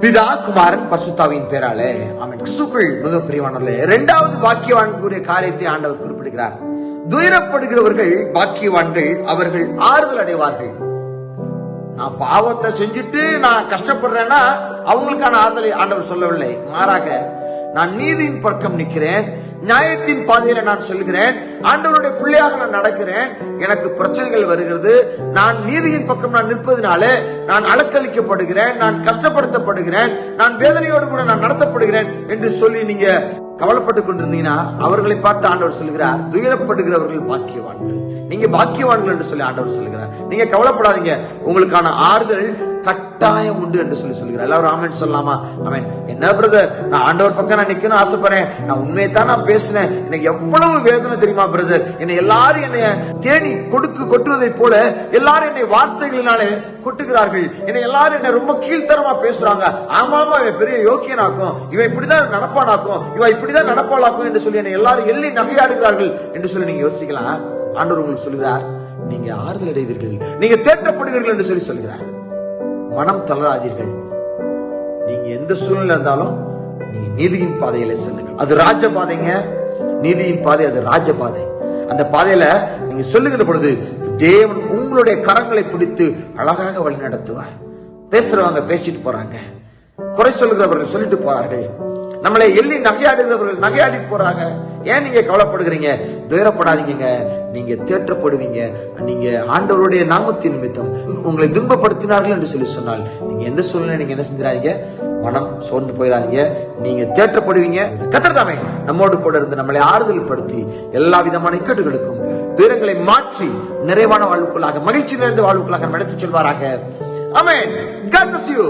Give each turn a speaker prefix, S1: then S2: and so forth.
S1: பிதா, குமாரன், பரிசுத்தாவின் பேராலே ஆமென். கிறிஸ்துவுக்குள் மிக பிரியமானவர்களே, இரண்டாவது பாக்கியவான் கூறிய காரியத்தை ஆண்டவர் குறிப்பிடுகிறார். துயரப்படுகிறவர்கள் பாக்கியவான்கள், அவர்கள் ஆறுதல் அடைவார்கள். நான் பாவத்தை செஞ்சுட்டு நான் கஷ்டப்படுறேன்னா அவங்களுக்கான ஆறுதலை ஆண்டவர் சொல்லவில்லை. மாறாக, நான் நீதியின் பக்கம் நிற்கிறேன், நியாயத்தின் பாதையில நான் சொல்கிறேன், ஆண்டவருடைய பிள்ளையாக நான் நடக்கிறேன், எனக்கு பிரச்சனைகள் வருகிறது, நான் நீதியின் பக்கம் நான் நிற்பதனாலே நான் அலக்களிக்கப்படுகிறேன், நான் கஷ்டப்படுத்தப்படுகிறேன், நான் வேதனையோடு கூட நான் நடத்தப்படுகிறேன் என்று சொல்லி நீங்க கவலைப்பட்டுக் கொண்டிருந்தீங்கன்னா அவர்களை பார்த்து ஆண்டவர் சொல்கிறார், துயரப்படுகிறவர்கள் பாக்கியவான்கள். நீங்க பாக்கியவான்கள் என்று சொல்லி ஆண்டவர் சொல்கிறார். நீங்க கவலைப்படாதீங்க, உங்களுக்கான ஆறுதல் கட்டாயம் உண்டு என்று சொல்லி சொல்கிறார். எல்லாரும் ஆமென் சொல்லலாமா? ஆமென். என்ன பிரதர், நான் ஆண்டவர் பக்கம் நான் நிக்கணும் ஆசைப்படுறேன், நான் உண்மையை தான் நான் பேசினேன், எனக்கு எவ்வளவு வேதனை தெரியுமா பிரதர், என்னை எல்லாரும் என்னைய தேடி கொட்டுவதை போல எல்லாரும் என்னை வார்த்தைகளினாலே கொட்டுகிறார்கள், என்னை எல்லாரும் என்னை ரொம்ப கீழ்த்தரமா பேசுறாங்க. ஆமாமா, இவன் பெரிய யோக்கியனாக்கும், இவன் இப்படிதான் நடப்பானாக்கும், இவன் இப்படிதான் நடப்பாளாக்கும் என்று சொல்லி என்னை எல்லாரும் எள்ளி நகையாடுகிறார்கள் என்று சொல்லி நீங்க யோசிக்கலாம். ஆண்டவர் உங்களுக்கு சொல்கிறார், நீங்க ஆறுதல் அடைவீர்கள், நீங்க தேற்றப்படுவீர்கள் என்று சொல்லி சொல்கிறார். மனம் தளராதீர்கள். நீங்க எந்த சூழ்நிலை இருந்தாலும் நீங்க நீதியின் பாதையில செல்லுங்கள். அது ராஜ பாதைங்க. நீதியின் பாதை அது ராஜ பாதை. அந்த பாதையில நீங்க சொல்லுகிற பொழுது தேவன் உங்களுடைய கரங்களை பிடித்து அழகாக வழி நடத்துவார். பேசுறவங்க பேசிட்டு போறாங்க, குறை சொல்கிறவர்கள் சொல்லிட்டு போறார்கள், நம்மளை எள்ளி நகையாடுகிறவர்கள் நகையாடி போறாங்க. ஏன் நீங்க கவலைப்படுகிறீங்க? துயரப்படாதீங்க, நீங்க தேற்றப்படுவீங்க. நீங்க ஆண்டவருடைய நாமத்தின் நிமித்தம் உங்களை துன்பப்படுத்தினார்கள் என்று சொல்லி சொன்னால் நீங்க எந்த சூழ்நிலை நீங்க என்ன செஞ்சிடாதீங்க, மனம் சோர்ந்து போயிடாதீங்க, நீங்க தேற்றப்படுவீங்க. கர்த்தர் தாமே நம்மோடு கூட இருந்து நம்மளை ஆறுதல் படுத்தி எல்லா விதமான இக்கட்டுகளுக்கும் துயரங்களை மாற்றி நிறைவான வாழ்வுக்குள்ளாக, மகிழ்ச்சி நிறைந்த வாழ்வுக்குள்ளாக நடத்தி செல்வாராக. ஆமென். God bless you.